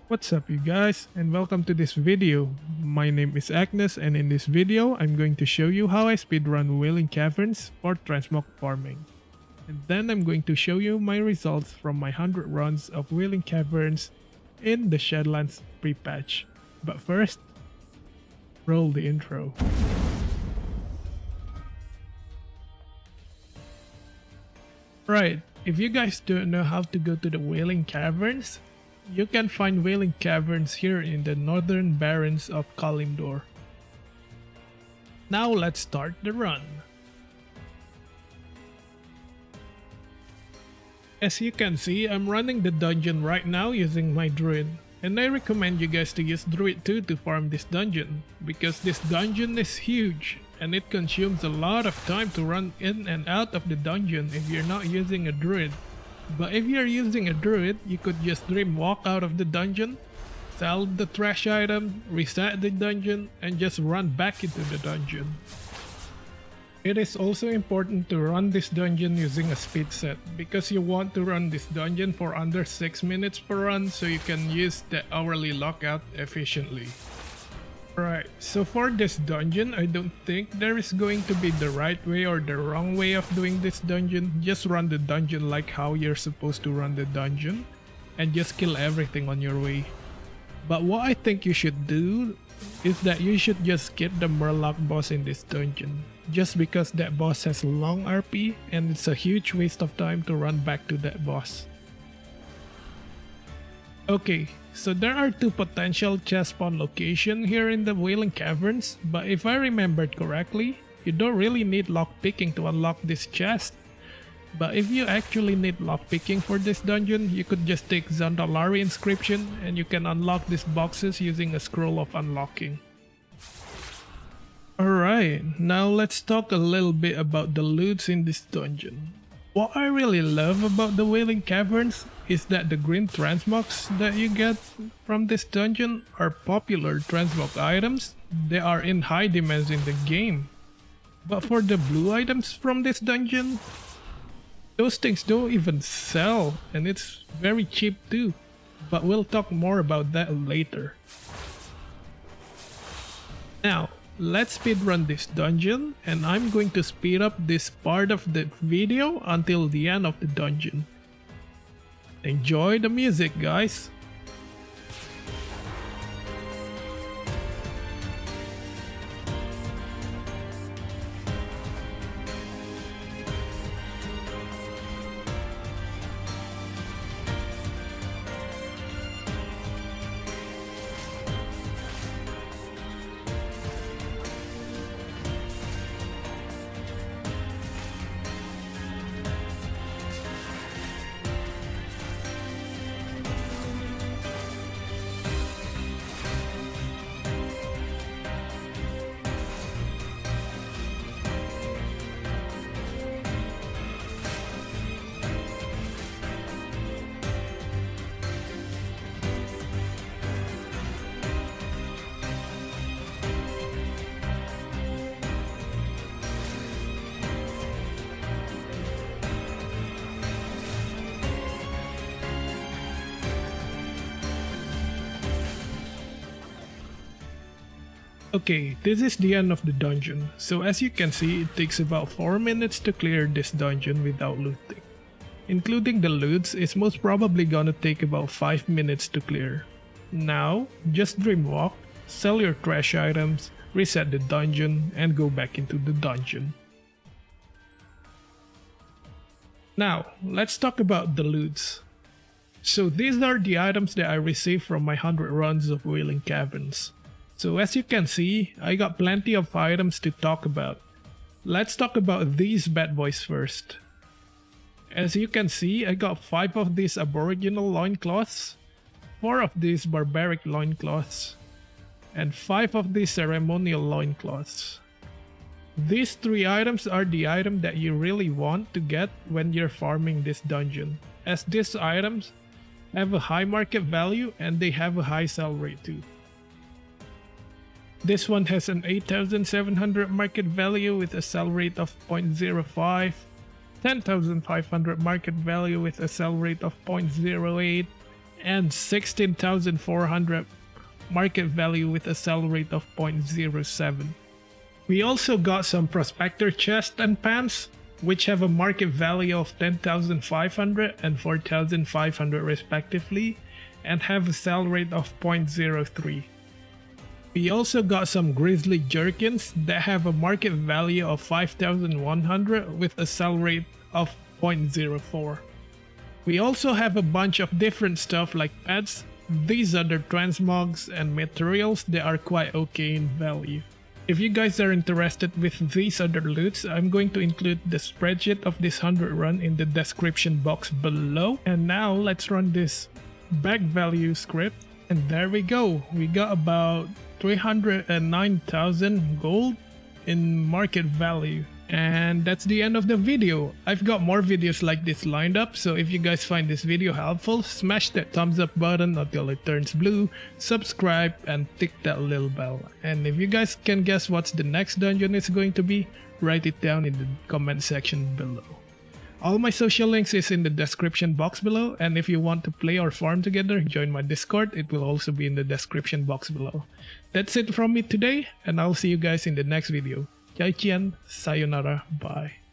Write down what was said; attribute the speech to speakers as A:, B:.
A: What's up you guys, and welcome to this video. My name is Agnes, and in this video I'm going to show you how I speedrun Wailing Caverns for transmog farming. And then I'm going to show you my results from my 100 runs of Wailing Caverns in the Shadowlands Prepatch. But first, roll the intro. Right, if you guys don't know how to go to the Wailing Caverns, you can find Wailing Caverns here in the northern barrens of Kalimdor. Now let's start the run. As you can see, I'm running the dungeon right now using my druid. And I recommend you guys to use druid too to farm this dungeon, because this dungeon is huge and it consumes a lot of time to run in and out of the dungeon if you're not using a druid. But if you're using a druid, you could just dream walk out of the dungeon, sell the trash item, reset the dungeon, and just run back into the dungeon. It is also important to run this dungeon using a speed set, because you want to run this dungeon for under 6 minutes per run so you can use the hourly lockout efficiently. Right, so for this dungeon, I don't think there is going to be the right way or the wrong way of doing this dungeon. Just run the dungeon like how you're supposed to run the dungeon, and just kill everything on your way. But what I think you should do is that you should just get the Murloc boss in this dungeon, just because that boss has long RP and it's a huge waste of time to run back to that boss. Okay, so there are two potential chest spawn locations here in the Wailing Caverns, but if I remembered correctly, you don't really need lockpicking to unlock this chest. But if you actually need lockpicking for this dungeon, you could just take Zandalari inscription and you can unlock these boxes using a scroll of unlocking. Alright, now let's talk a little bit about the loots in this dungeon. What I really love about the Wailing Caverns is that the green transmogs that you get from this dungeon are popular transmog items. They are in high demands in the game. But for the blue items from this dungeon, those things don't even sell, and it's very cheap too. But we'll talk more about that later. Now, let's speedrun this dungeon, and I'm going to speed up this part of the video until the end of the dungeon. Enjoy the music, guys! Okay, this is the end of the dungeon, so as you can see, it takes about 4 minutes to clear this dungeon without looting. Including the loots, it's most probably gonna take about 5 minutes to clear. Now, just dream walk, sell your trash items, reset the dungeon, and go back into the dungeon. Now, let's talk about the loots. So these are the items that I received from my 100 runs of Wailing Caverns. So as you can see, I got plenty of items to talk about. Let's talk about these bad boys first. As you can see, I got 5 of these aboriginal loincloths, 4 of these barbaric loincloths, and 5 of these ceremonial loincloths. These 3 items are the item that you really want to get when you're farming this dungeon, as these items have a high market value and they have a high sell rate too. This one has an 8,700 market value with a sell rate of 0.05, 10,500 market value with a sell rate of 0.08, and 16,400 market value with a sell rate of 0.07. We also got some prospector chests and pants, which have a market value of 10,500 and 4,500 respectively, and have a sell rate of 0.03. We also got some grizzly jerkins that have a market value of 5,100 with a sell rate of 0.04. We also have a bunch of different stuff like pets. These are the transmogs and materials that are quite okay in value. If you guys are interested with these other loots, I'm going to include the spreadsheet of this 100 run in the description box below. And now let's run this back value script. And there we go. We got about 309,000 gold in market value. And that's the end of the video. I've got more videos like this lined up, so if you guys find this video helpful, smash that thumbs up button until it turns blue, subscribe, and tick that little bell. And if you guys can guess what's the next dungeon is going to be, write it down in the comment section below. All my social links is in the description box below, and if you want to play or farm together, join my Discord, it will also be in the description box below. That's it from me today, and I'll see you guys in the next video. Jai Qian, sayonara, bye.